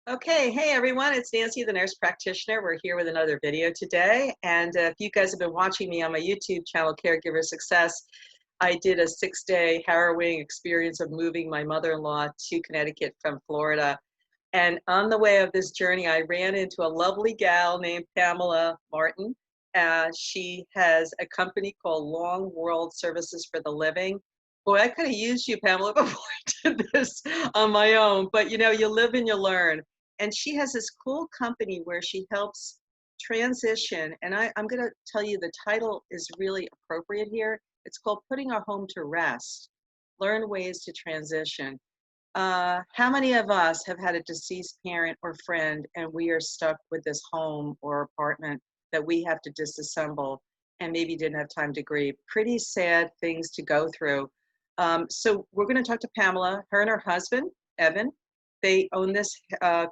Okay, hey everyone, it's Nancy, the nurse practitioner. We're here with another video today. And if you guys have been watching me on my YouTube channel, Caregiver Success, I did a 6-day harrowing experience of moving my mother-in-law to Connecticut from Florida. And on the way of this journey, I ran into a lovely gal named Pamela Martin. She has a company called Long World Services for the Living. Boy, I could have used you, Pamela, before I did this on my own, but you know, you live and you learn. And she has this cool company where she helps transition. And I'm going to tell you the title is really appropriate here. It's called Putting Our Home to Rest. Learn ways to transition. How many of us have had a deceased parent or friend and we are stuck with this home or apartment that we have to disassemble and maybe didn't have time to grieve? Pretty sad things to go through. So we're going to talk to Pamela. Her and her husband, Evan, they own this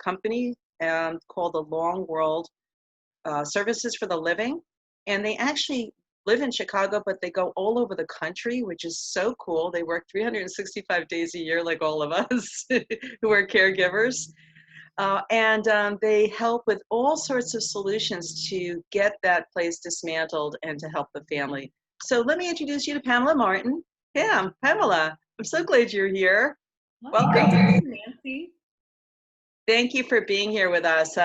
company called the Long World Services for the Living. And they actually live in Chicago, but they go all over the country, which is so cool. They work 365 days a year, like all of us who are caregivers. They help with all sorts of solutions to get that place dismantled and to help the family. So let me introduce you to Pamela Martin. Pamela, I'm so glad you're here. Hi, great to Welcome. meet you, Nancy. Thank you for being here with us.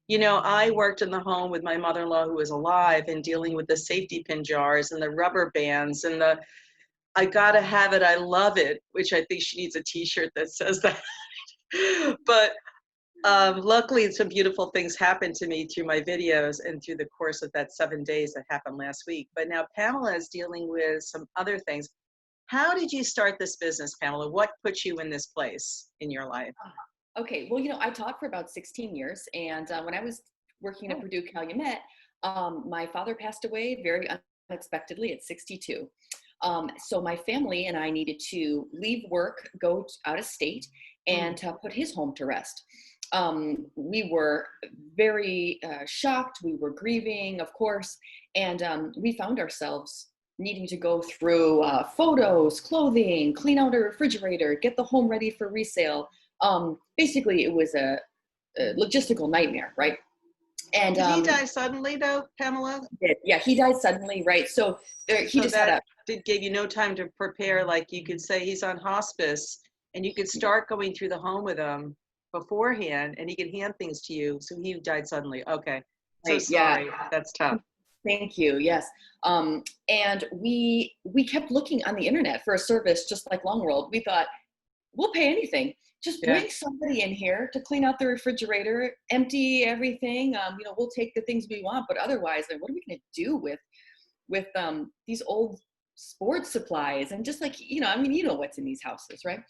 You know, I worked in the home with my mother-in-law who was alive and dealing with the safety pin jars and the rubber bands and the I gotta have it, I love it, which I think she needs a t-shirt that says that. But luckily, some beautiful things happened to me through my videos and through the course of that 7 days that happened last week. But now Pamela is dealing with some other things. How did you start this business, Pamela? What put you in this place in your life? Okay, well, I taught for about 16 years, and when I was working at Oh, Purdue Calumet, my father passed away very unexpectedly at 62. So my family and I needed to leave work, go out of state, and mm, put his home to rest. We were very shocked. We were grieving, of course, and we found ourselves needing to go through photos, clothing, clean out a refrigerator, get the home ready for resale. Basically, it was a logistical nightmare, right? And did he die suddenly though, Pamela? yeah, he died suddenly, right? So he So just had that a did give you no time to prepare, like you could say he's on hospice and you could start going through the home with him beforehand and he could hand things to you. So he died suddenly. Okay. So right, yeah. sorry. That's tough. Thank you. Yes. And we kept looking on the internet for a service just like Long World. We thought, we'll pay anything. Just Yeah. bring somebody in here to clean out the refrigerator, empty everything. We'll take the things we want, but otherwise, like, what are we going to do with these old sports supplies? And just like, you know what's in these houses, right?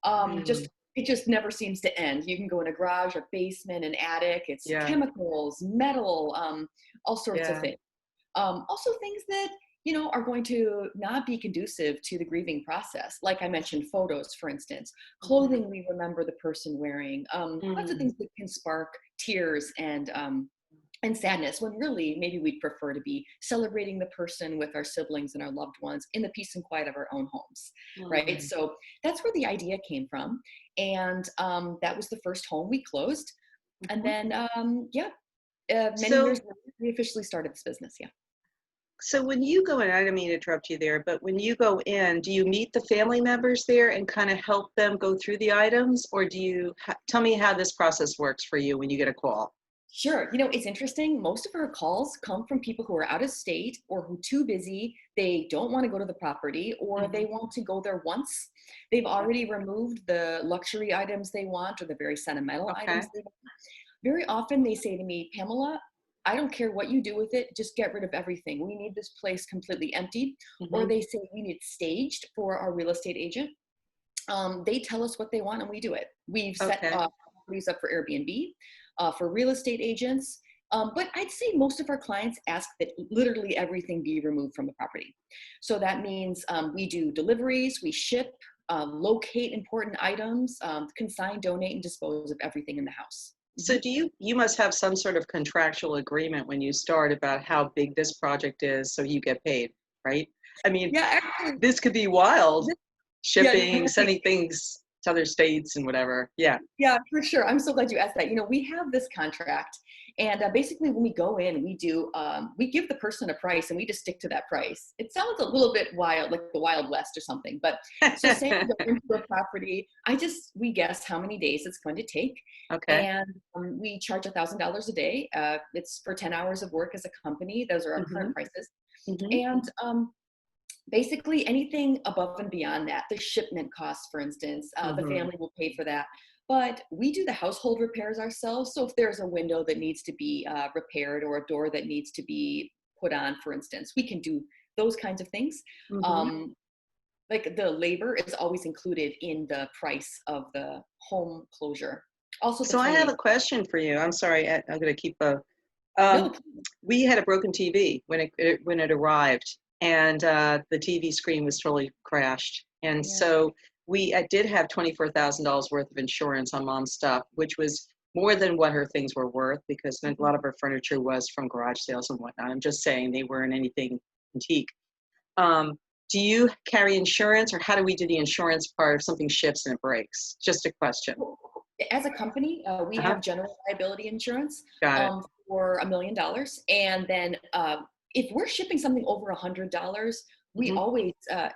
Mm, It just never seems to end. You can go in a garage, a basement, an attic. It's yeah. chemicals, metal, all sorts of Yeah. things. Also things that are going to not be conducive to the grieving process. Like I mentioned, photos, for instance, Mhm. clothing we remember the person wearing, lots of Mm, things that can spark tears and sadness, when really maybe we'd prefer to be celebrating the person with our siblings and our loved ones in the peace and quiet of our own homes, right? mm. So that's where the idea came from. And that was the first home we closed. And Mhm. then, many years So later, we officially started this business. Yeah. so when you go in, I didn't mean to interrupt you there, but when you go in, do you meet the family members there and kind of help them go through the items, or do you tell me how this process works for you when you get a call? Sure. It's interesting. Most of our calls come from people who are out of state or who too busy. They don't want to go to the property, or Mhm. they want to go there once. They've already removed the luxury items they want or the very sentimental Okay. items they want. Very often they say to me, Pamela, I don't care what you do with it. Just get rid of everything. We need this place completely empty. Or Mhm. they say we need it staged for our real estate agent. They tell us what they want and we do it. We've set Okay. properties up for Airbnb, for real estate agents. But I'd say most of our clients ask that literally everything be removed from the property. So that means we do deliveries, we ship, locate important items, consign, donate, and dispose of everything in the house. So do you must have some sort of contractual agreement when you start about how big this project is so you get paid, right? I mean, Yeah, actually, this could be wild, yeah, shipping, Nancy, sending things. to other states and whatever. Yeah. Yeah, for sure. I'm so glad you asked that. You know, we have this contract, and basically when we go in, we give the person a price, and we just stick to that price. It sounds a little bit wild, like the Wild West or something. But so say we go into a property, we guess how many days it's going to take, Okay. and we charge $1,000 a day. It's for 10 hours of work as a company. Those are our Mm-hmm. current prices, Mm-hmm. and basically anything above and beyond that, the shipment costs, for instance, the Mm-hmm. family will pay for that. But we do the household repairs ourselves. So if there's a window that needs to be repaired or a door that needs to be put on, for instance, we can do those kinds of things. Mm-hmm. Like the labor is always included in the price of the home closure. Also the So I have cleaning. a question for you. I'm sorry, I'm going to keep No, we had a broken TV when it arrived, and the TV screen was totally crashed. And yeah. so I did have $24,000 worth of insurance on mom's stuff, which was more than what her things were worth, because a lot of her furniture was from garage sales and whatnot. I'm just saying they weren't anything antique. Do you carry insurance, or how do we do the insurance part if something ships and it breaks? Just a question. As a company, we Uh-huh. have general liability insurance Got it. for $1 million. And then if we're shipping something over $100, we Mhm. always,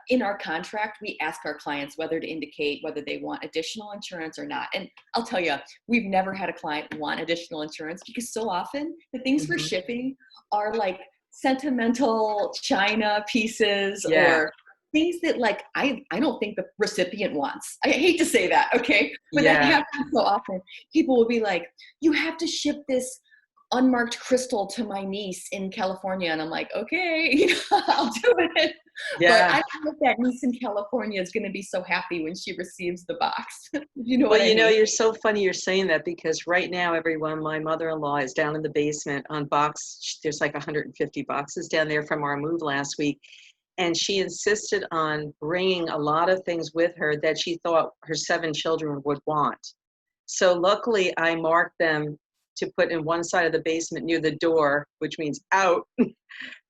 in our contract, we ask our clients whether to indicate whether they want additional insurance or not. And I'll tell you, we've never had a client want additional insurance, because so often the things we're Mhm. shipping are like sentimental china pieces Yeah. or things that like I don't think the recipient wants. I hate to say that, okay? But that Yeah. happens so often. People will be like, you have to ship this unmarked crystal to my niece in California. And I'm like, okay, you know, I'll do it. But Yeah. I don't know if that niece in California is going to be so happy when she receives the box. You know Well, what I mean? you're so funny you're saying that, because right now, everyone, my mother-in-law is down in the basement on there's like 150 boxes down there from our move last week. And she insisted on bringing a lot of things with her that she thought her 7 children would want. So luckily, I marked them to put in one side of the basement near the door, which means out.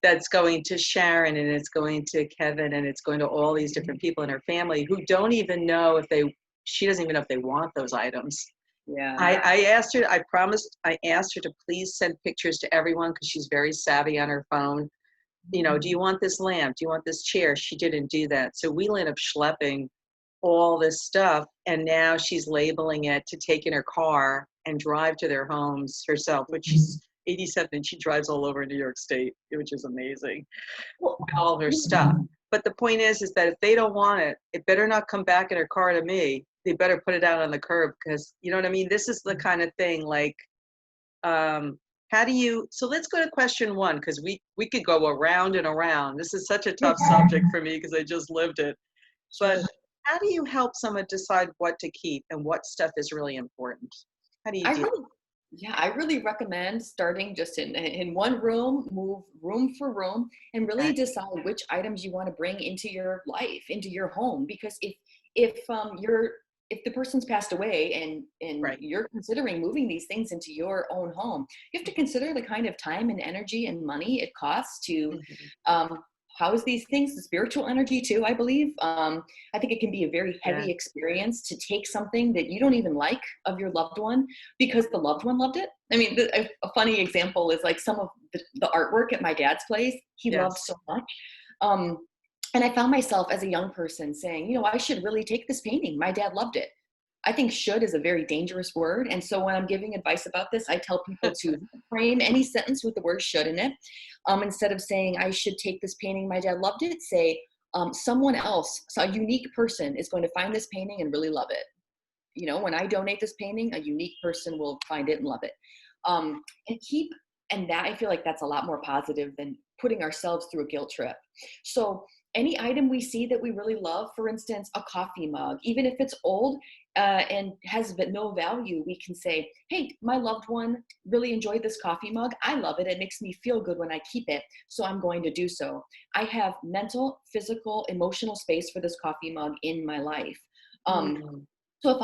That's going to Sharon, and it's going to Kevin, and it's going to all these different people in her family who don't even know she doesn't even know if they want those items. Yeah. I promised, I asked her to please send pictures to everyone, because she's very savvy on her phone. You know, do you want this lamp? Do you want this chair? She didn't do that. So we ended up schlepping all this stuff, and now she's labeling it to take in her car and drive to their homes herself, which she's 87 and she drives all over New York State, which is amazing, Well, with all her stuff. But the point is that if they don't want it, it better not come back in her car to me. They better put it out on the curb, because you know what I mean? This is the kind of thing, like, how do you, so let's go to question 1, because we could go around and around. This is such a tough subject for me, because I just lived it. But how do you help someone decide what to keep and what stuff is really important? How do you do it? I really recommend starting just in one room, move room for room, and really Okay. decide which items you want to bring into your life, into your home. Because if the person's passed away and Right. you're considering moving these things into your own home, you have to consider the kind of time and energy and money it costs to Mhm. house these things, the spiritual energy too, I believe. I think it can be a very Yeah. heavy experience to take something that you don't even like of your loved one because the loved one loved it. I mean, a funny example is like some of the artwork at my dad's place, he loved Yes. so much. And I found myself as a young person saying, you know, I should really take this painting. My dad loved it. I think should is a very dangerous word. And so when I'm giving advice about this, I tell people to frame any sentence with the word should in it. Instead of saying, I should take this painting, my dad loved it, say, someone else, so a unique person is going to find this painting and really love it. You know, when I donate this painting, a unique person will find it and love it. Um, and keep, and that I feel like that's a lot more positive than putting ourselves through a guilt trip. So any item we see that we really love, for instance, a coffee mug, even if it's old and has no value, we can say, hey, my loved one really enjoyed this coffee mug. I love it. It makes me feel good when I keep it. So I'm going to do so. I have mental, physical, emotional space for this coffee mug in my life. Mm. So if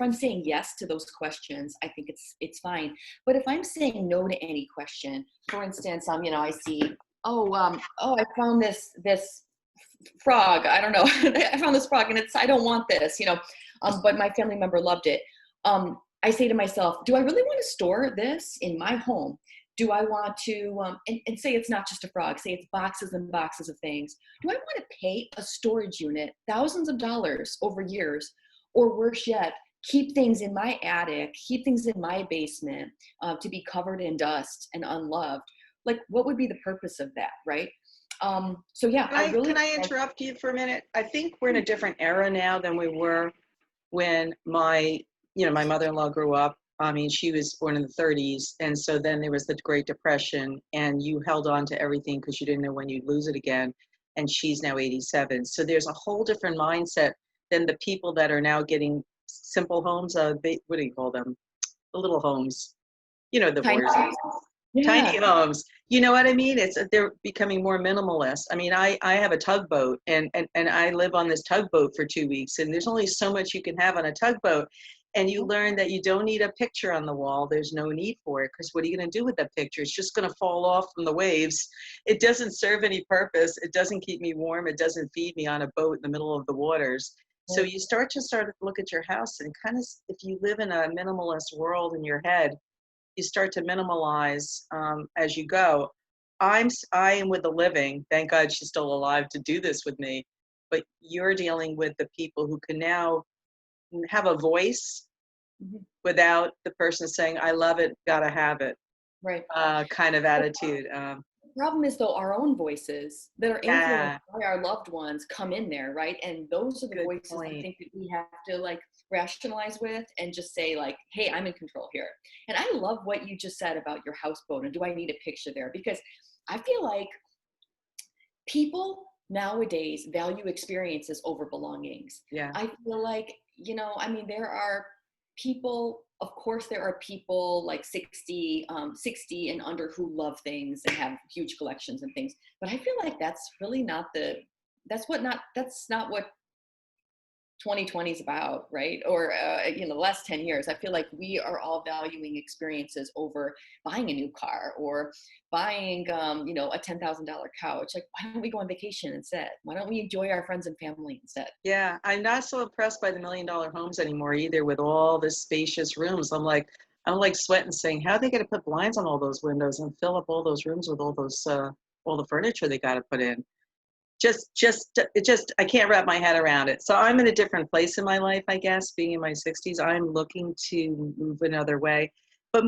I'm saying yes to those questions, I think it's fine. But if I'm saying no to any question, for instance, you know, I see, I found this frog. I don't know. I found this frog and I don't want this, you know. but my family member loved it. I say to myself, do I really want to store this in my home? Do I want to, and say it's not just a frog, say it's boxes and boxes of things. Do I want to pay a storage unit thousands of dollars over years? Or worse yet, keep things in my attic, keep things in my basement to be covered in dust and unloved? Like, what would be the purpose of that, right? So yeah, Can I interrupt you for a minute? I think we're in a different era now than we were when my mother-in-law grew up. I mean, she was born in the 30s, and so then there was the Great Depression, and you held on to everything because you didn't know when you'd lose it again. And she's now 87, so there's a whole different mindset than the people that are now getting simple homes. What do you call them? The little homes, the tiny, borders. Tiny yeah, homes. You know what I mean? They're becoming more minimalist. I mean, I have a tugboat, and I live on this tugboat for 2 weeks, and there's only so much you can have on a tugboat. And you learn that you don't need a picture on the wall. There's no need for it, because what are you going to do with that picture? It's just going to fall off from the waves. It doesn't serve any purpose. It doesn't keep me warm. It doesn't feed me on a boat in the middle of the waters. So you start to look at your house, and kind of, if you live in a minimalist world in your head, you start to minimalize as you go. I am with the living. Thank God she's still alive to do this with me. But you're dealing with the people who can now have a voice without the person saying, "I love it, gotta have it," right. kind of attitude. The problem is, though, our own voices that are Yeah, influenced by our loved ones come in there, right? And those are the good voices I point. think that we have to like rationalize with and just say like, hey, I'm in control here. And I love what you just said about your houseboat and do I need a picture there? Because I feel like people nowadays value experiences over belongings. Yeah, I feel like, I mean, there are people, of course, there are people like 60 and under who love things and have huge collections and things. But I feel like that's really not that's not what 2020 is about, right? Or the last 10 years. I feel like we are all valuing experiences over buying a new car or buying a $10,000 couch. Like, why don't we go on vacation instead? Why don't we enjoy our friends and family instead? yeah. I'm not so impressed by the $1 million homes anymore either, with all the spacious rooms. I'm like sweating, saying, how are they going to put blinds on all those windows and fill up all those rooms with all the furniture they got to put in? I can't wrap my head around it. So I'm in a different place in my life, I guess. Being in my 60s, I'm looking to move another way. But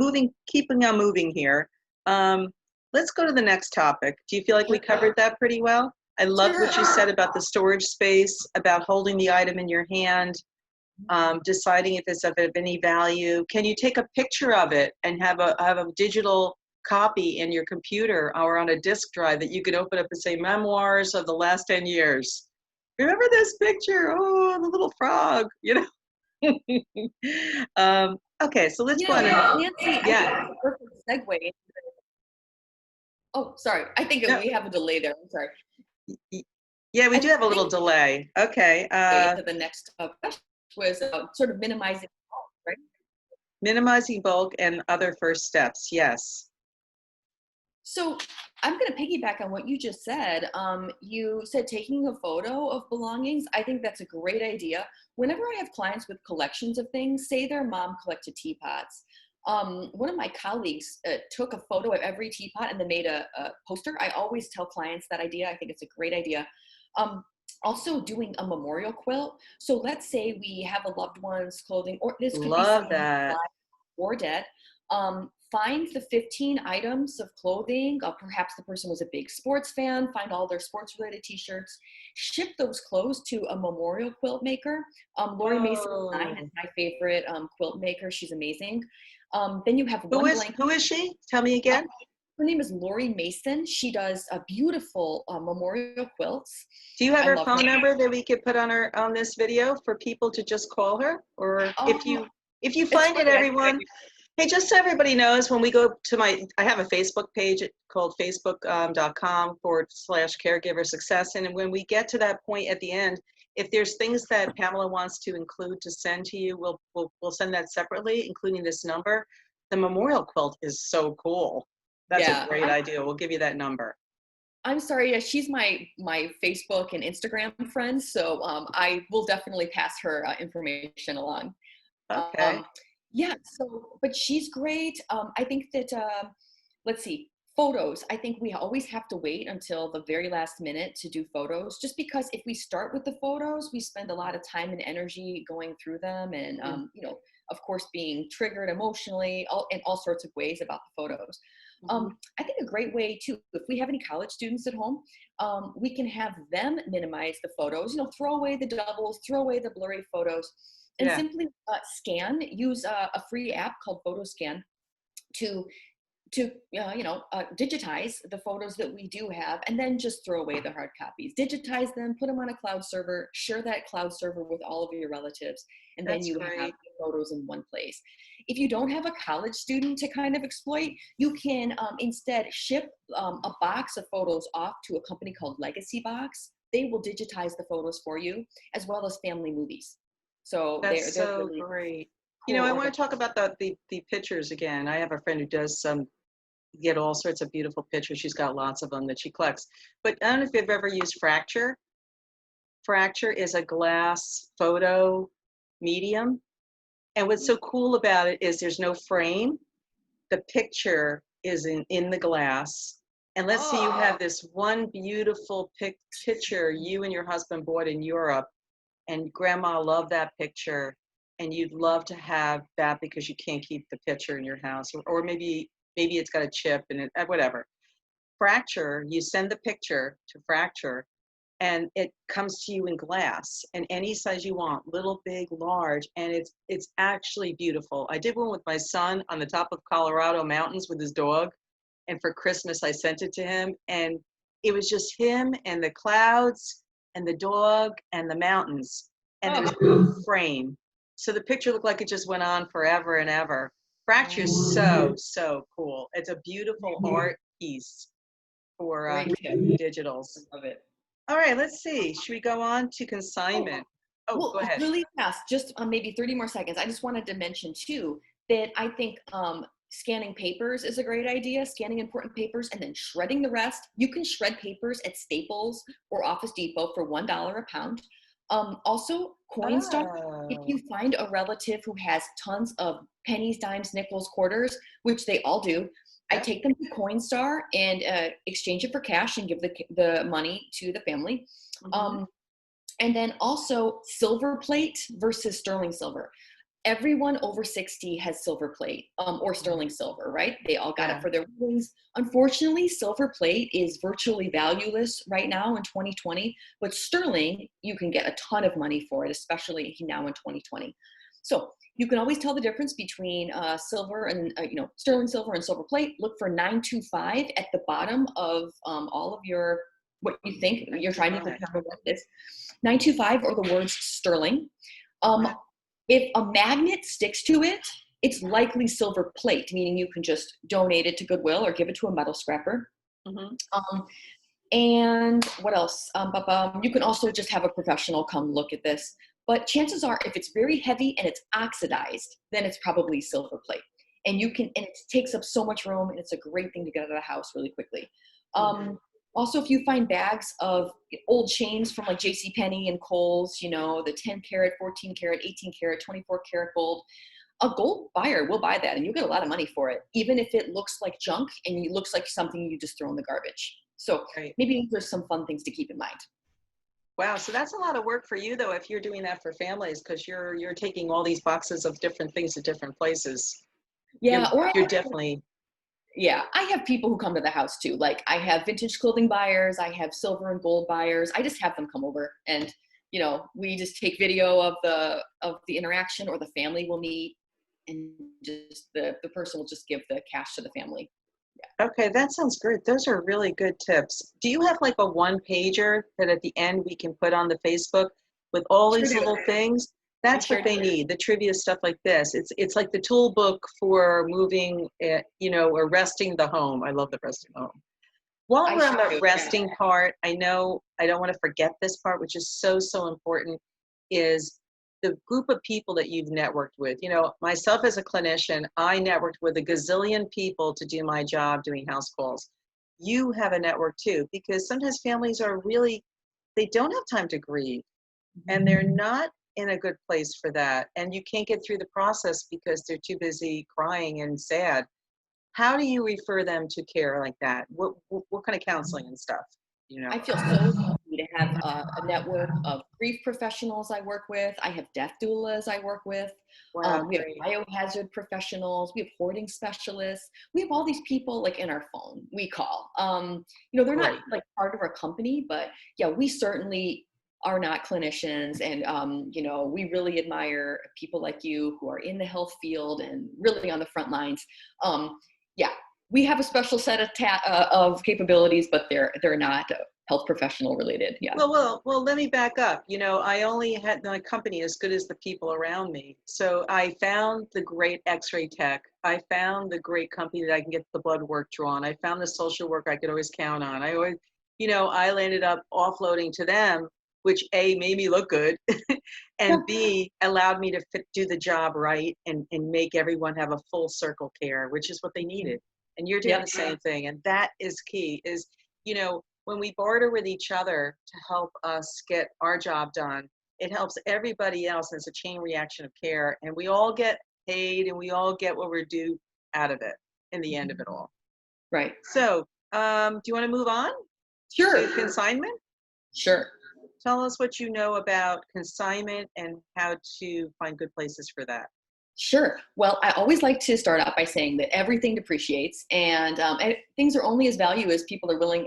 keeping on moving here. Let's go to the next topic. Do you feel like we covered that pretty well? I love what you said about the storage space, about holding the item in your hand, deciding if it's of any value. Can you take a picture of it and have a digital copy in your computer or on a disk drive that you could open up and say, memoirs of the last 10 years? Remember this picture? Oh, the little frog, Okay, so let's go on. Nancy, I think Yeah. that's a perfect segue. Oh, sorry. I think No, we have a delay there. I'm sorry. yeah, we I do have a little think delay. Okay. to the next question was sort of minimizing, right? Minimizing bulk and other first steps. Yes. So I'm going to piggyback on what you just said. You said taking a photo of belongings. I think that's a great idea. Whenever I have clients with collections of things, say their mom collected teapots. One of my colleagues took a photo of every teapot and then made a poster. I always tell clients that idea. I think it's a great idea. Also doing a memorial quilt. So let's say we have a loved one's clothing, or this could be Love someone that. alive or dead. Find the 15 items of clothing. Perhaps the person was a big sports fan. Find all their sports related t-shirts. Ship those clothes to a memorial quilt maker. Lori Mason Design is my favorite quilt maker. She's amazing. Then you have one blanket. Who is she? Tell me again. Her name is Lori Mason. She does beautiful memorial quilts. Do you have I her love phone her. number that we could put on this video for people to just call her? Or if you It's find it, funny. everyone, hey, just so everybody knows, when we go to I have a Facebook page called facebook.com/caregiver success. And when we get to that point at the end, if there's things that Pamela wants to include to send to you, we'll send that separately, including this number. The memorial quilt is so cool. That's a great idea. We'll give you that number. I'm sorry. Yeah, she's my Facebook and Instagram friend, so I will definitely pass her information along. Okay. Um, yeah. So, but she's great. I think that let's see, photos. I think we always have to wait until the very last minute to do photos, just because if we start with the photos, we spend a lot of time and energy going through them, and Mm-hmm. of course, being triggered emotionally, in all sorts of ways about the photos. Mm-hmm. I think a great way too, if we have any college students at home, we can have them minimize the photos, throw away the doubles, throw away the blurry photos, and Yeah, simply use a free app called PhotoScan to digitize the photos that we do have, and then just throw away the hard copies. Digitize them, put them on a cloud server, share that cloud server with all of your relatives, and then that's you have great. the photos in one place. If you don't have a college student to kind of exploit, you can instead ship a box of photos off to a company called Legacy Box. They will digitize the photos for you, as well as family movies. So That's they're so really great. cool I want to talk organized. about the pictures again. I have a friend who does get all sorts of beautiful pictures. She's got lots of them that she collects. But I don't know if you've ever used Fracture. Fracture is a glass photo medium. And what's so cool about it is there's no frame. The picture is in the glass. And let's say you have Oh, this one beautiful picture you and your husband bought in Europe, and grandma loved that picture, and you'd love to have that because you can't keep the picture in your house, or maybe it's got a chip and whatever. Fracture, you send the picture to Fracture, and it comes to you in glass and any size you want, little, big, large, and it's actually beautiful. I did one with my son on the top of Colorado mountains with his dog, and for Christmas I sent it to him, and it was just him and the clouds and the dog and the mountains, and there was no oh. frame, so the picture looked like it just went on forever and ever. Fracture's so cool. It's a beautiful art piece for Great tip. digitals. I love it. All right, let's see. Should we go on to Oh, consignment? Oh, well, go ahead. really fast, just maybe 30 more seconds. I just wanted to mention too that I think scanning papers is a great idea, scanning important papers and then shredding the rest. You can shred papers at Staples or Office Depot for $1 a pound. Also, Coinstar, if Oh, you find a relative who has tons of pennies, dimes, nickels, quarters, which they all do, I yep. take them to Coinstar and exchange it for cash and give the money to the family. Mm-hmm. Um, and then also silver plate versus sterling silver. Everyone over 60 has silver plate or sterling silver, right? They all got it Yeah. for their weddings. Unfortunately, silver plate is virtually valueless right now in 2020, but sterling, you can get a ton of money for it, especially now in 2020. So you can always tell the difference between silver and sterling silver and silver plate. Look for 925 at the bottom of all of your what you think you're trying to 925. determine what it is. 925 or the words sterling. Okay. If a magnet sticks to it, it's likely silver plate, meaning you can just donate it to Goodwill or give it to a metal scrapper. Mm-hmm. Um, and what else? You can also just have a professional come look at this. But chances are, if it's very heavy and it's oxidized, then it's probably silver plate. And it takes up so much room, and it's a great thing to get out of the house really quickly. Mm-hmm. Also, if you find bags of old chains from like J.C. Penney and Kohl's, the 10 karat, 14 karat, 18 karat, 24 karat gold, a gold buyer will buy that and you'll get a lot of money for it, even if it looks like junk and it looks like something you just throw in the garbage. So Right. maybe there's some fun things to keep in mind. Wow. So that's a lot of work for you, though, if you're doing that for families, because you're taking all these boxes of different things to different places. You're Yeah, or you're definitely. yeah, I have people who come to the house too. Like I have vintage clothing buyers, I have silver and gold buyers. I just have them come over and we just take video of the interaction, or the family will meet and just the person will just give the cash to the family. Okay, that sounds great. Those are really good tips. Do you have like a one pager that at the end we can put on the Facebook with all Sure these do. little things? I That's sure what do. they need, the trivia stuff like this. It's like the tool book for moving, or resting the home. I love the resting home. While I we're on sure the do. Yeah. resting part, I know I don't want to forget this part, which is so important, is the group of people that you've networked with. Myself as a clinician, I networked with a gazillion people to do my job doing house calls. you have a network too, because sometimes families are really, they don't have time to grieve, and they're not in a good place for that. And you can't get through the process because they're too busy crying and sad. How do you refer them to care like that? What kind of counseling and stuff, you know? I feel so lucky to have a network of grief professionals I work with. I have death doulas I work with. Wow, We have great. biohazard professionals. We have hoarding specialists. We have all these people like in our phone we call. They're not Great. like part of our company, but yeah, we certainly are not clinicians. And, we really admire people like you who are in the health field and really on the front lines. Yeah, we have a special set of capabilities, but they're not health professional related. Yeah. Well, let me back up. I only had my company as good as the people around me. So I found the great X-ray tech. I found the great company that I can get the blood work drawn. I found the social work I could always count on. I always, I landed up offloading to them, which A, made me look good, and B, allowed me to do the job right and make everyone have a full circle care, which is what they needed. And you're doing Yep. the same thing. And that is key, is, when we barter with each other to help us get our job done, it helps everybody else. And it's a chain reaction of care. And we all get paid and we all get what we're due out of it in the end of it all. Right. So, do you want to move on Sure. to consignment? Sure. Tell us what you know about consignment and how to find good places for that. Sure. Well, I always like to start out by saying that everything depreciates, and things are only as valuable as people are willing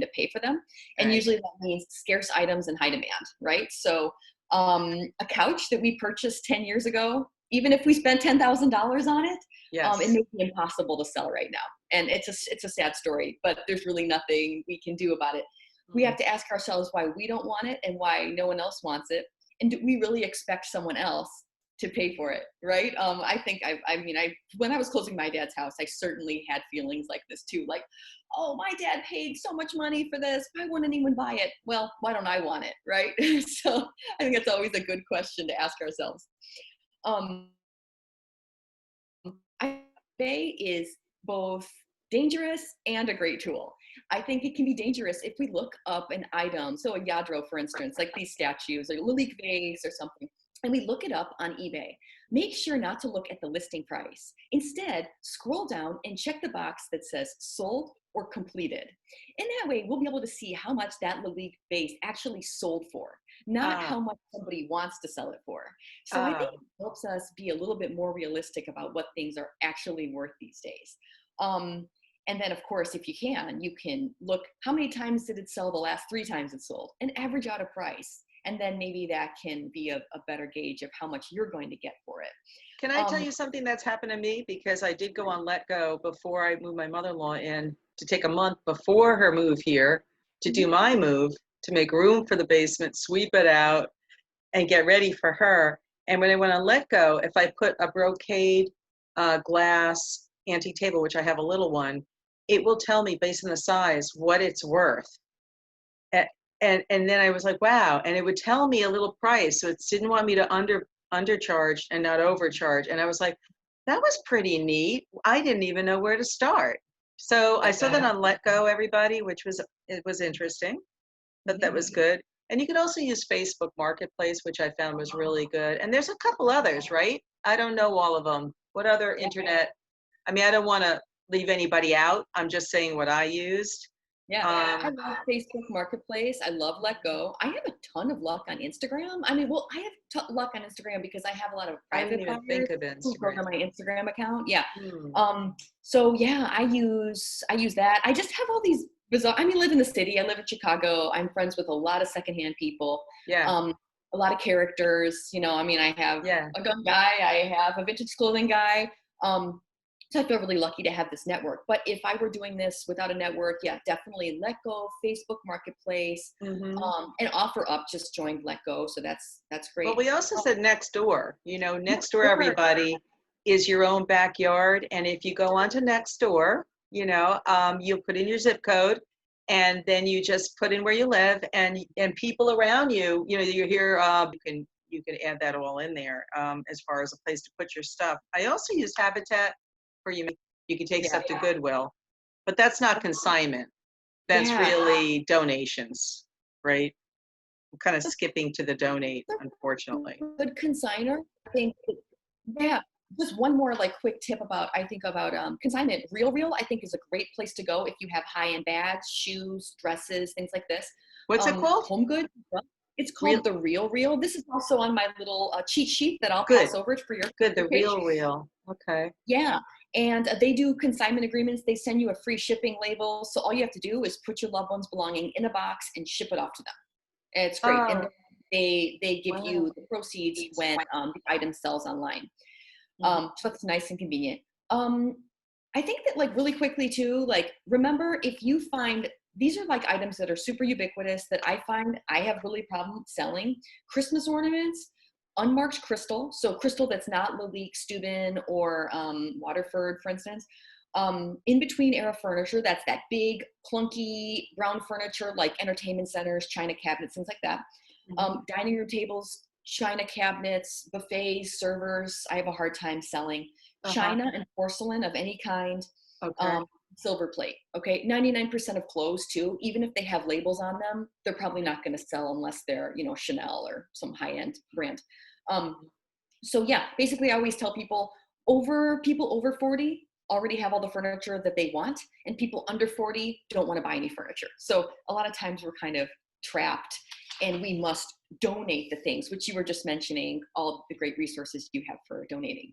to pay for them. And Right. usually that means scarce items and high demand, right? So, a couch that we purchased 10 years ago, even if we spent $10,000 on it, Yes. it may be impossible to sell right now. And it's a sad story, but there's really nothing we can do about it. We have to ask ourselves why we don't want it and why no one else wants it. And do we really expect someone else to pay for it, right? I think when I was closing my dad's house, I certainly had feelings like this too. Like, oh, my dad paid so much money for this. Why wouldn't anyone buy it? Well, why don't I want it, right? So I think it's always a good question to ask ourselves. eBay is both dangerous and a great tool. I think it can be dangerous if we look up an item, so a Yadro, for instance, like these statues, or a Lilique vase or something, and we look it up on eBay. Make sure not to look at the listing price. Instead, scroll down and check the box that says sold or completed. In that way, we'll be able to see how much that Lilique vase actually sold for, not how much somebody wants to sell it for. So I think it helps us be a little bit more realistic about what things are actually worth these days. And then, of course, if you can look how many times did it sell the last 3 times it sold and average out a price. And then maybe that can be a better gauge of how much you're going to get for it. Can I tell you something that's happened to me? Because I did go on Let Go before I moved my mother-in-law in, to take a month before her move here to do my move, to make room for the basement, sweep it out, and get ready for her. And when I went on Let Go, if I put a brocade glass antique table, which I have a little one, it will tell me based on the size what it's worth. And then I was like, wow. And it would tell me a little price. So it didn't want me to undercharge and not overcharge. And I was like, that was pretty neat. I didn't even know where to start. So I saw that on Let Go, everybody, it was interesting, but that was good. And you could also use Facebook Marketplace, which I found was really good. And there's a couple others, right? I don't know all of them. What other internet? I mean, I don't want to leave anybody out. I'm just saying what I used. Yeah, I love Facebook Marketplace. I love Let Go. I have a ton of luck on Instagram. I have luck on Instagram because I have a lot of private buyers who go to my Instagram account. Yeah. So yeah, I use that. I just have all these bizarre. I live in the city. I live in Chicago. I'm friends with a lot of secondhand people. Yeah. A lot of characters. I have a gun guy. I have a vintage clothing guy. So I feel really lucky to have this network. But if I were doing this without a network, yeah, definitely Let Go, Facebook Marketplace, and OfferUp just joined Let Go. So that's great. Well, we also said Nextdoor. Nextdoor, everybody, is your own backyard. And if you go onto Nextdoor, you'll put in your zip code, and then you just put in where you live, and people around you, you're here, you can add that all in there as far as a place to put your stuff. I also use Habitat. You can take stuff to Goodwill. But that's not consignment. That's Yeah. really donations, right? I'm kind of skipping to the donate, unfortunately. Good consigner. I think, yeah. Just one more like quick tip about, I think about consignment. Real, I think is a great place to go if you have high-end bags, shoes, dresses, things like this. What's it called? Home goods. It's Real. called the Real. This is also on my little cheat sheet that I'll Good. pass over for your Good. The page. Real. Okay. Yeah. And they do consignment agreements. They send you a free shipping label. So all you have to do is put your loved one's belonging in a box and ship it off to them. And it's great. And Oh, they give wow. you the proceeds when the item sells online. Mhm. So that's nice and convenient. I think that like really quickly too, like remember if you find these are like items that are super ubiquitous that I find I have really problem selling. Christmas ornaments, unmarked crystal, so crystal that's not Lalique, Steuben, or Waterford, for instance. In between era furniture, that's that big, clunky brown furniture like entertainment centers, china cabinets, things like that. Dining room tables, china cabinets, buffets, servers, I have a hard time selling. China and porcelain of any kind. Okay. Silver plate. Okay. 99% of clothes too, even if they have labels on them, they're probably not going to sell unless they're, you know, Chanel or some high-end brand. So yeah, basically I always tell people over 40 already have all the furniture that they want, and people under 40 don't want to buy any furniture. So a lot of times we're kind of trapped and we must donate the things, which you were just mentioning, all the great resources you have for donating.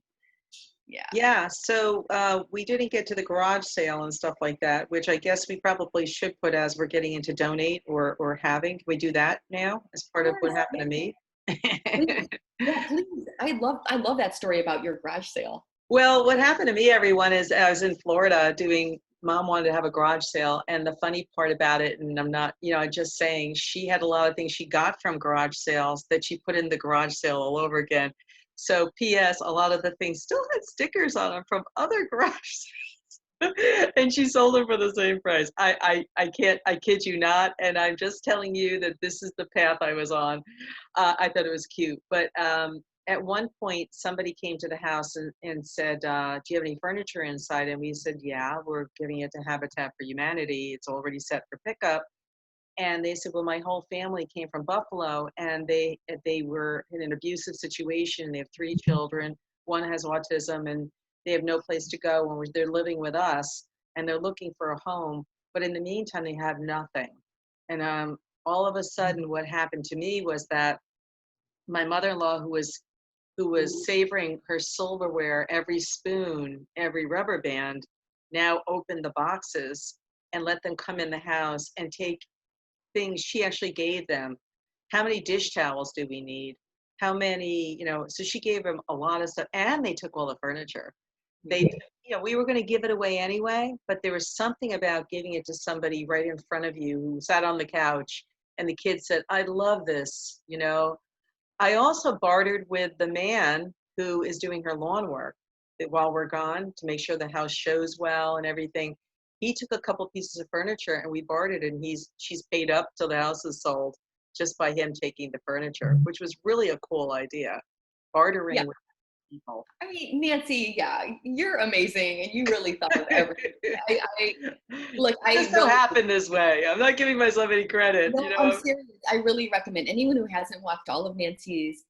Yeah. Yeah, so we didn't get to the garage sale and stuff like that, which I guess we probably should put as we're getting into donate or having. Can we do that now as part of what happened to me? Please. Yeah, please. I love that story about your garage sale. Well, what happened to me, everyone, is I was in Florida doing, mom wanted to have a garage sale. And the funny part about it, and I'm not, you know, just saying, she had a lot of things she got from garage sales that she put in the garage sale all over again. So P.S., a lot of the things still had stickers on them from other garage sales. And she sold them for the same price. I kid you not. And I'm just telling you that this is the path I was on. I thought it was cute. But at one point, somebody came to the house and said, do you have any furniture inside? And we said, yeah, we're giving it to Habitat for Humanity. It's already set for pickup. And they said, well, my whole family came from Buffalo, and they were in an abusive situation. They have 3 children. One has autism, and they have no place to go. And they're living with us, and they're looking for a home. But in the meantime, they have nothing. And all of a sudden, what happened to me was that my mother-in-law, who was savoring her silverware, every spoon, every rubber band, now opened the boxes and let them come in the house and take things she actually gave them. How many dish towels do we need? How many, you know, so she gave them a lot of stuff, and they took all the furniture. They, you know, we were going to give it away anyway, but there was something about giving it to somebody right in front of you who sat on the couch, and the kid said, I love this, you know. I also bartered with the man who is doing her lawn work while we're gone to make sure the house shows well and everything. He took a couple pieces of furniture and we bartered, and she's paid up till the house is sold just by him taking the furniture, which was really a cool idea. Bartering Yeah. with people. I mean, Nancy, yeah, you're amazing, and you really thought of everything. I Just so really, happened this way. I'm not giving myself any credit, no, you I'm know. serious. I really recommend anyone who hasn't watched all of Nancy's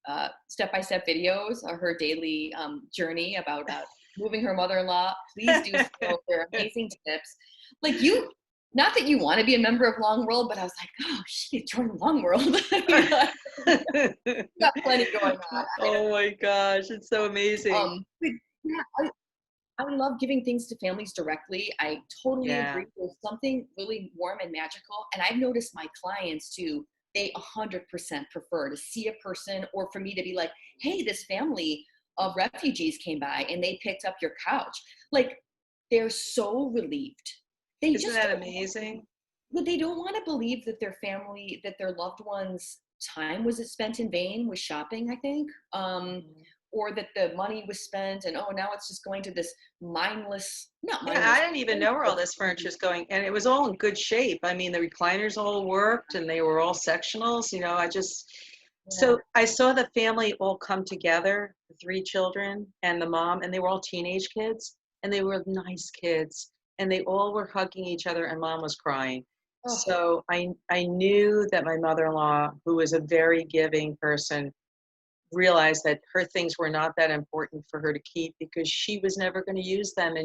step-by-step videos or her daily journey about moving her mother-in-law. Please do so. They're amazing tips. Like you, not that you want to be a member of Long World, but I was like, oh, she could join Long World. You got plenty going on. Oh my gosh, it's so amazing. But yeah, I love giving things to families directly. I totally Yeah. agree. There's something really warm and magical. And I've noticed my clients too, they 100% prefer to see a person, or for me to be like, hey, this family of refugees came by and they picked up your couch. Like, they're so relieved. They Isn't just that don't, amazing? but they don't want to believe that their family, that their loved ones' time was spent in vain with shopping, I think. Or that the money was spent and, oh, now it's just going to this mindless, not Yeah, I mindless. didn't even know where all this furniture is going, and it was all in good shape. I mean, the recliners all worked, and they were all sectionals. You know, so I saw the family all come together, the 3 children and the mom, and they were all teenage kids, and they were nice kids. and they all were hugging each other, and mom was crying. Oh, So I knew that my mother-in-law, who was a very giving person, realized that her things were not that important for her to keep because she was never going to use them.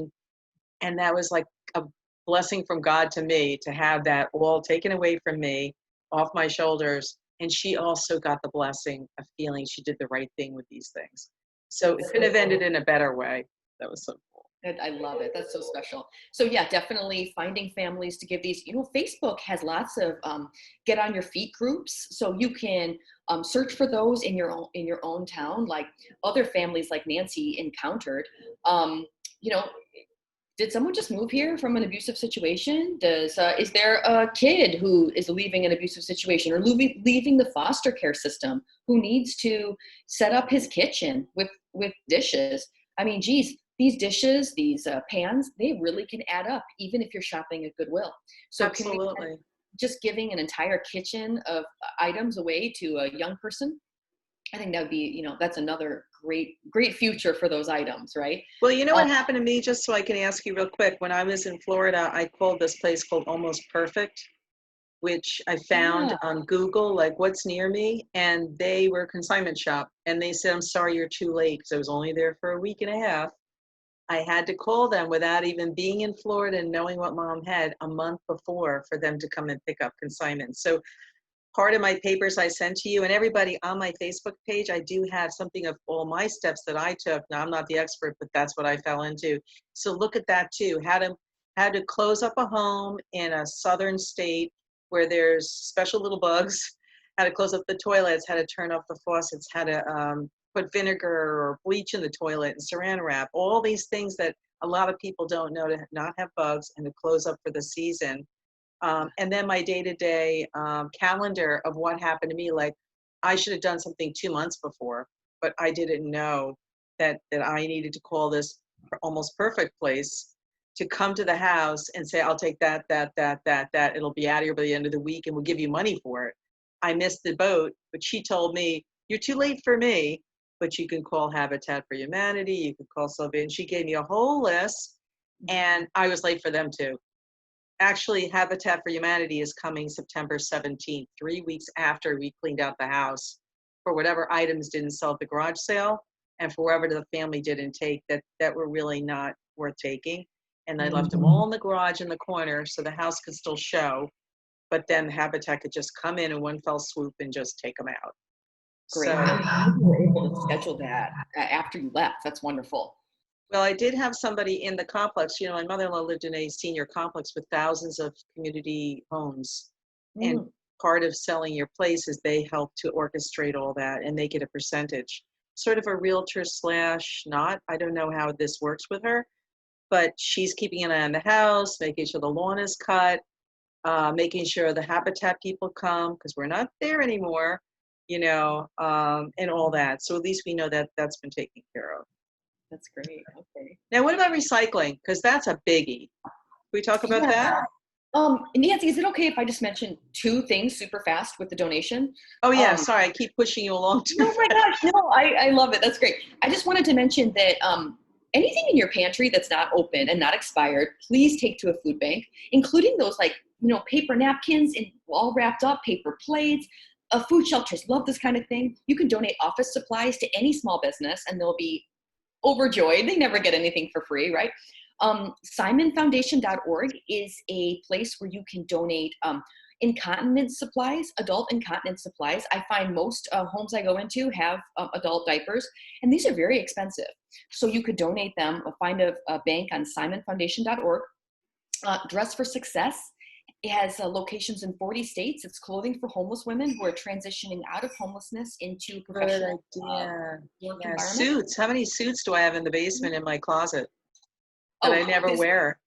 And that was like a blessing from God to me to have that all taken away from me, off my shoulders. And she also got the blessing of feeling she did the right thing with these things. So it that's could so have ended cool. in a better way. That was so cool. I love it. That's so special. So yeah, definitely finding families to give these. Facebook has lots of get on your feet groups, so you can search for those in your own town, like other families like Nancy encountered. Um, you know, did someone just move here from an abusive situation? Is there a kid who is leaving an abusive situation or leaving the foster care system who needs to set up his kitchen with dishes? I mean, geez, these dishes, these pans, they really can add up, even if you're shopping at Goodwill. So can we Absolutely. just giving an entire kitchen of items away to a young person? I think that would be, that's another great future for those items, right? Well, you know Um, what happened to me, just so I can ask you real quick. When I was in Florida, I called this place called Almost Perfect, which I found yeah. on Google, like what's near me, and they were a consignment shop. And they said, I'm sorry, you're too late, because I was only there for a week and a half. I had to call them without even being in Florida and knowing what mom had a month before for them to come and pick up consignments. So part of my papers I sent to you and everybody on my Facebook page, I do have something of all my steps that I took. Now I'm not the expert, but that's what I fell into. So look at that too. How to close up a home in a southern state where there's special little bugs, how to close up the toilets, how to turn off the faucets, how to put vinegar or bleach in the toilet and saran wrap, all these things that a lot of people don't know to not have bugs and to close up for the season. And then my day-to-day calendar of what happened to me, like I should have done something 2 months before, but I didn't know that I needed to call this almost perfect place to come to the house and say, I'll take that. It'll be out of here by the end of the week and we'll give you money for it. I missed the boat, but she told me, you're too late for me, but you can call Habitat for Humanity, you can call Salvation. She gave me a whole list, and I was late for them too. Actually, Habitat for Humanity is coming September 17th, 3 weeks after we cleaned out the house for whatever items didn't sell at the garage sale and for whatever the family didn't take that were really not worth taking. And I left them all in the garage in the corner so the house could still show, but then Habitat could just come in one fell swoop and just take them out. Great. So, I'm glad you were able to schedule that after you left. That's wonderful. well, I did have somebody in the complex. My mother-in-law lived in a senior complex with thousands of community homes. And Mm, part of selling your place is they help to orchestrate all that and they get a percentage. Sort of a realtor slash not. I don't know how this works with her, but she's keeping an eye on the house, making sure the lawn is cut, making sure the habitat people come because we're not there anymore, and all that. So at least we know that that's been taken care of. that's great. Okay. Now, what about recycling? Because that's a biggie. Can we talk about Yeah. that? Nancy, is it okay if I just mention two things super fast with the donation? Oh, yeah. Um, Sorry, I keep pushing you along too no, my fast. gosh, no, I love it. That's great. I just wanted to mention that anything in your pantry that's not open and not expired, please take to a food bank, including those paper napkins and all wrapped up, paper plates. Food shelters love this kind of thing. You can donate office supplies to any small business and they'll be overjoyed. They never get anything for free, right? SimonFoundation.org is a place where you can donate incontinence supplies, adult incontinence supplies. I find most homes I go into have adult diapers, and these are very expensive. So you could donate them, find a bank on SimonFoundation.org. Dress for Success. It has locations in 40 states. It's clothing for homeless women who are transitioning out of homelessness into Good professional idea. work Yeah, environment. suits. How many suits do I have in the basement in my closet that I Oh, never this wear?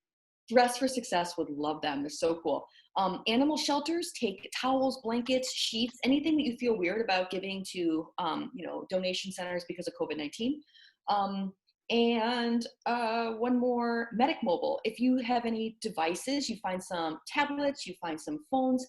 Dress for Success would love them. They're so cool. Animal shelters take towels, blankets, sheets, anything that you feel weird about giving to, donation centers because of COVID-19. and one more, Medic Mobile. If you have any devices, you find some tablets, you find some phones.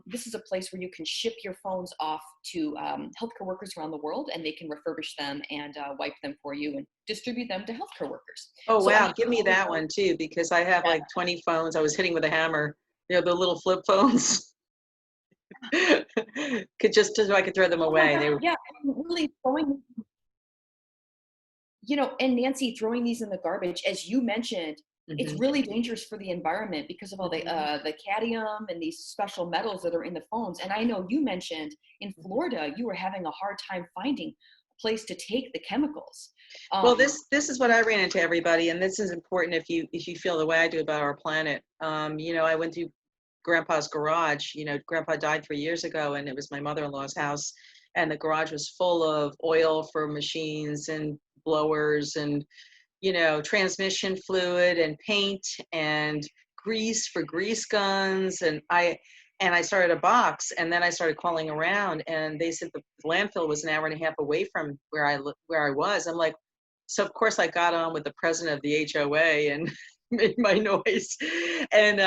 This is a place where you can ship your phones off to healthcare workers around the world, and they can refurbish them and wipe them for you and distribute them to healthcare workers. Oh, So wow. Give me that one too, because I have like 20 phones. I was hitting with a hammer, the little flip phones. Could just so I could throw them oh my away. They God, were, yeah, really throwing, and Nancy, throwing these in the garbage, as you mentioned, it's mhm. really dangerous for the environment because of all the cadmium and these special metals that are in the phones. And I know you mentioned in Florida, you were having a hard time finding a place to take the chemicals. Well, this is what I ran into, everybody, and this is important if you feel the way I do about our planet. I went through Grandpa's garage. Grandpa died 3 years ago, and it was my mother-in-law's house, and the garage was full of oil for machines and blowers and transmission fluid and paint and grease for grease guns. And I started a box, and then I started calling around, and they said the landfill was an hour and a half away from where I was. I'm like, so of course I got on with the president of the HOA and made my noise. And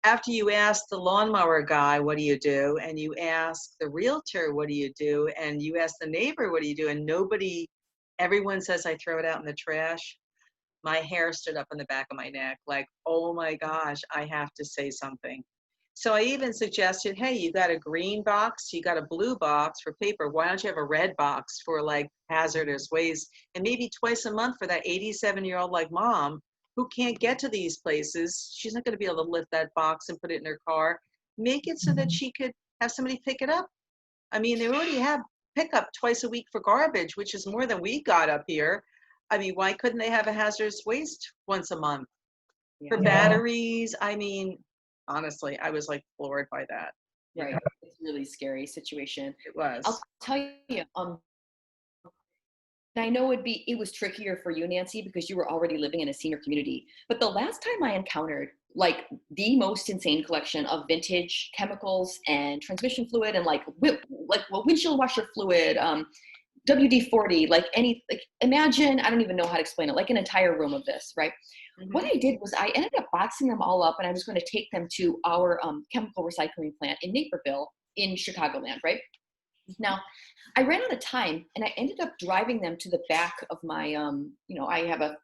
after you ask the lawnmower guy, what do you do? And you ask the realtor, what do you do? And you ask the neighbor, what do you do? And everyone says I throw it out in the trash. My hair stood up on the back of my neck, like, oh my gosh, I have to say something. So I even suggested, hey, you got a green box, you got a blue box for paper. Why don't you have a red box for like hazardous waste? And maybe twice a month for that 87-year-old like mom who can't get to these places. She's not going to be able to lift that box and put it in her car. Make it so that she could have somebody pick it up. I mean, they already have pickup twice a week for garbage, which is more than we got up here. I mean, why couldn't they have a hazardous waste once a month for batteries? I mean, honestly, I was like floored by that. Right. It's a really scary situation. It I'll was. tell you, I know it was trickier for you, Nancy, because you were already living in a senior community. But the last time I encountered like the most insane collection of vintage chemicals and transmission fluid and like windshield washer fluid, WD-40, like imagine, I don't even know how to explain it, like an entire room of this, right? Mm-hmm. What I did was I ended up boxing them all up, and I was going to take them to our chemical recycling plant in Naperville in Chicagoland, right? Now, I ran out of time, and I ended up driving them to the back of my, I have a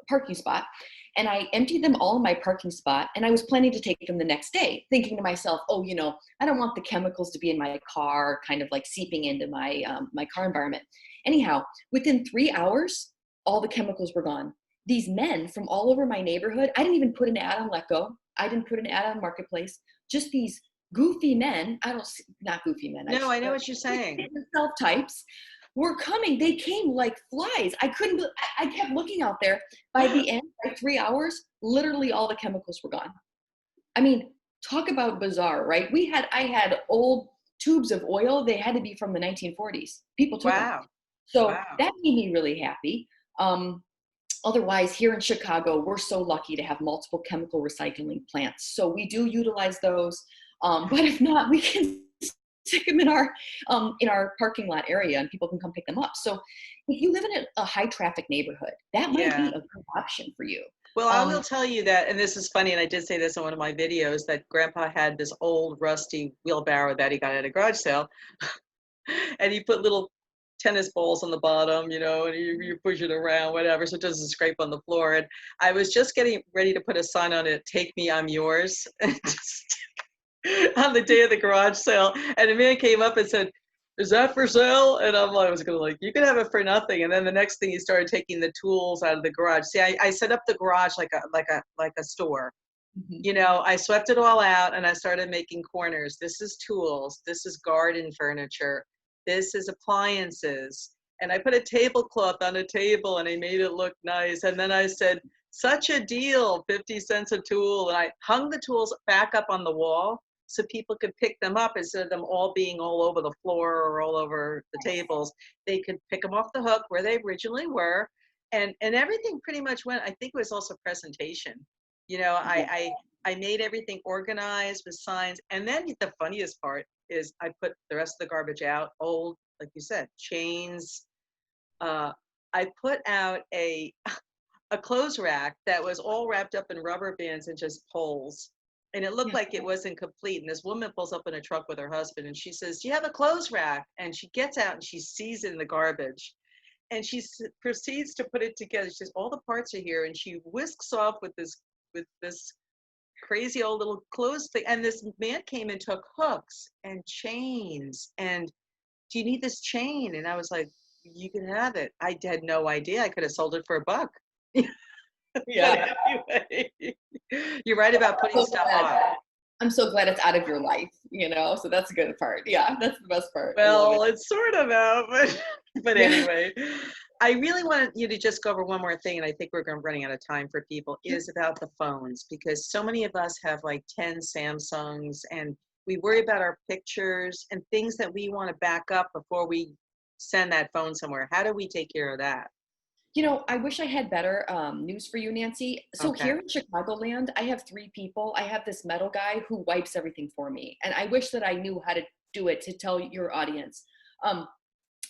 parking spot, and I emptied them all in my parking spot, and I was planning to take them the next day, thinking to myself, oh, I don't want the chemicals to be in my car, kind of like seeping into my car environment. Anyhow, within 3 hours, all the chemicals were gone. These men from all over my neighborhood, I didn't even put an ad on Letgo. I didn't put an ad on Marketplace. Just these goofy men. Not goofy men. No, I know what you're saying. Self types were coming. They came like flies. I kept looking out there. By the end, like 3 hours, literally all the chemicals were gone. I mean, talk about bizarre, right? I had old tubes of oil. They had to be from the 1940s. People took them. So that made me really happy. Otherwise, here in Chicago, we're so lucky to have multiple chemical recycling plants. So we do utilize those. But if not, we can stick them in our parking lot area, and people can come pick them up. So if you live in a high traffic neighborhood, that might be a good option for you. Well, I will tell you that, and this is funny, and I did say this in one of my videos, that Grandpa had this old rusty wheelbarrow that he got at a garage sale, and he put little tennis balls on the bottom, and you push it around, whatever, so it doesn't scrape on the floor. And I was just getting ready to put a sign on it, "Take me, I'm yours," on the day of the garage sale, and a man came up and said, "Is that for sale?" And I was going to like, "You can have it for nothing." And then the next thing, he started taking the tools out of the garage. See, I set up the garage like a store. Mm-hmm. I swept it all out, and I started making corners. This is tools. This is garden furniture. This is appliances. And I put a tablecloth on a table, and I made it look nice. And then I said, "Such a deal, 50 cents a tool." And I hung the tools back up on the wall so people could pick them up instead of them all being all over the floor or all over the tables. They could pick them off the hook where they originally were. And everything pretty much went. I think it was also presentation. I made everything organized with signs. And then the funniest part is I put the rest of the garbage out, old, like you said, chains. I put out a clothes rack that was all wrapped up in rubber bands and just poles. And it looked Yeah. like it wasn't complete. And this woman pulls up in a truck with her husband and she says, "Do you have a clothes rack?" And she gets out and she sees it in the garbage. And she proceeds to put it together. She says, "All the parts are here." And she whisks off with this crazy old little clothes thing. And this man came and took hooks and chains. And, "Do you need this chain?" And I was like, "You can have it." I had no idea. I could have sold it for $1. But Yeah. anyway, you're right about putting So stuff glad. off. I'm so glad it's out of your life, you know, so that's a good part. Yeah, that's the best part. I love it. Well, it's sort of out, but Yeah. anyway, I really want you to just go over one more thing, and I think we're running out of time for people, is about the phones, because so many of us have like 10 Samsungs, and we worry about our pictures and things that we want to back up before we send that phone somewhere. How do we take care of that? You know, I wish I had better news for you, Nancy. So Okay. here in Chicagoland, I have 3 people. I have this metal guy who wipes everything for me, and I wish that I knew how to do it to tell your audience. Um,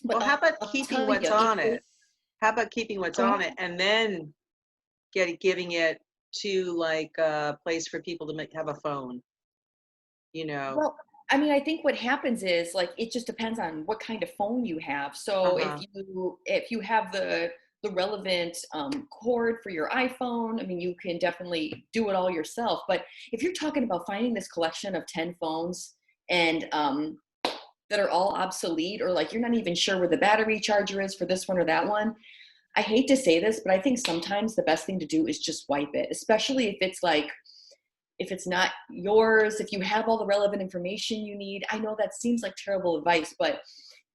but Well, how about I'll keeping tell you, what's on it? How about keeping what's go on ahead. it and then giving it to like a place for people to have a phone, you know? Well, I mean, I think what happens is like it just depends on what kind of phone you have. So Uh-huh. if you have the relevant cord for your iPhone, I mean, you can definitely do it all yourself. But if you're talking about finding this collection of 10 phones and that are all obsolete, or like you're not even sure where the battery charger is for this one or that one, I hate to say this, but I think sometimes the best thing to do is just wipe it, especially if it's like if it's not yours, if you have all the relevant information you need. I know that seems like terrible advice, but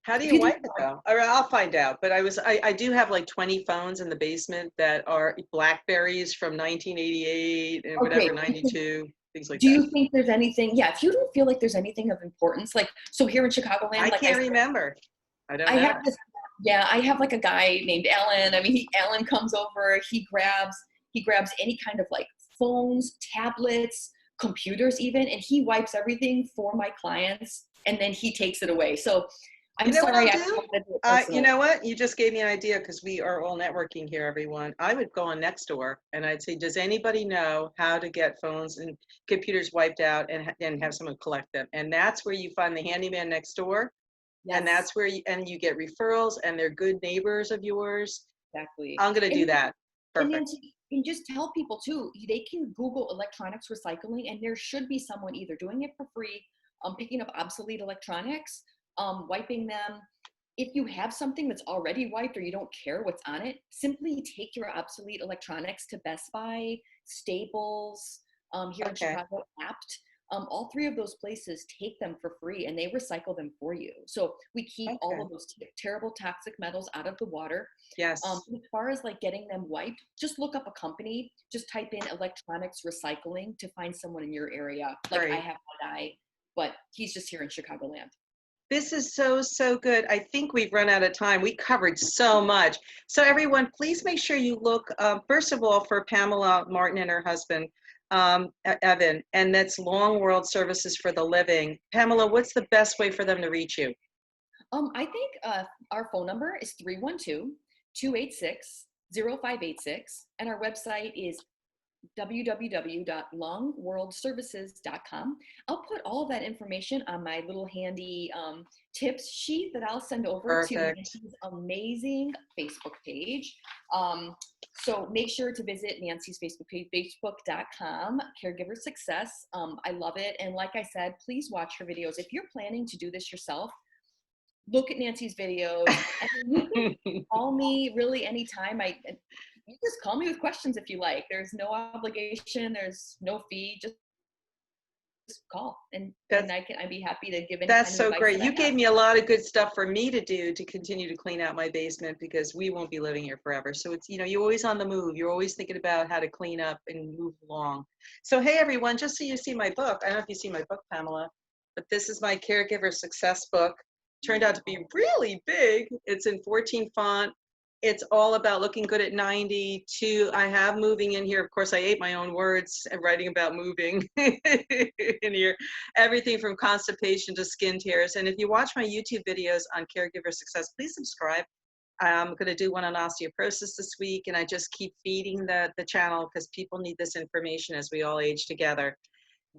How do if you you do, wipe it though? Or I'll find out. But I do have like 20 phones in the basement that are Blackberries from 1988 and okay, whatever, 92, things like do that. you think there's anything, yeah, if you don't feel like there's anything of importance, like, so here in Chicagoland, I like I can't said, remember. I don't I know. have this, yeah, I have like a guy named Alan. I mean, Alan comes over, he grabs any kind of like phones, tablets, computers even, and he wipes everything for my clients and then he takes it away. So You I'm know what I'll sorry, I do? don't want to do it You personally. know what? You just gave me an idea because we are all networking here, everyone. I would go on Nextdoor and I'd say, "Does anybody know how to get phones and computers wiped out and have someone collect them?" And that's where you find the handyman next door. And Yes, that's where you get referrals and they're good neighbors of yours. exactly. I'm going to do that. And Perfect. then and just tell people too, they can Google electronics recycling, and there should be someone either doing it for free, picking up obsolete electronics, wiping them. If you have something that's already wiped or you don't care what's on it, simply take your obsolete electronics to Best Buy, Staples, here in Okay. Chicago, Apt. All 3 of those places take them for free and they recycle them for you. So we keep all Okay. of those terrible toxic metals out of the water. Yes. As far as like getting them wiped, just look up a company, just type in electronics recycling to find someone in your area. Like I Great. have a guy, but he's just here in Chicagoland. This is so, so good. I think we've run out of time. We covered so much. So everyone, please make sure you look, first of all, for Pamela Martin and her husband, Evan, and that's Long World Services for the Living. Pamela, what's the best way for them to reach you? I think our phone number is 312-286-0586, and our website is www.longworldservices.com. I'll put all of that information on my little handy tips sheet that I'll send over to Perfect. Nancy's amazing Facebook page. So make sure to visit Nancy's Facebook page, facebook.com, Caregiver Success. I love it. And like I said, please watch her videos. If you're planning to do this yourself, look at Nancy's videos, and you can call me really anytime. You just call me with questions if you like. There's no obligation. There's no fee. Just call, and That's I'd be happy to give any That's kind of so advice great. that I You have. gave me a lot of good stuff for me to do to continue to clean out my basement because we won't be living here forever. So it's, you're always on the move. You're always thinking about how to clean up and move along. So, hey, everyone, just so you see my book, I don't know if you see my book, Pamela, but this is my Caregiver Success book. Turned out to be really big. It's in 14 font. It's all about looking good at 90. I have moving in here. Of course, I ate my own words and writing about moving in here. Everything from constipation to skin tears. And if you watch my YouTube videos on caregiver success, please subscribe. I'm going to do one on osteoporosis this week, and I just keep feeding the channel because people need this information as we all age together.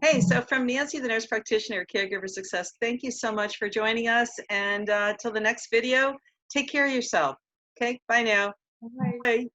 Hey, so from Nancy, the nurse practitioner, Caregiver Success, thank you so much for joining us. And till the next video, take care of yourself. Okay, bye now. Bye. Bye.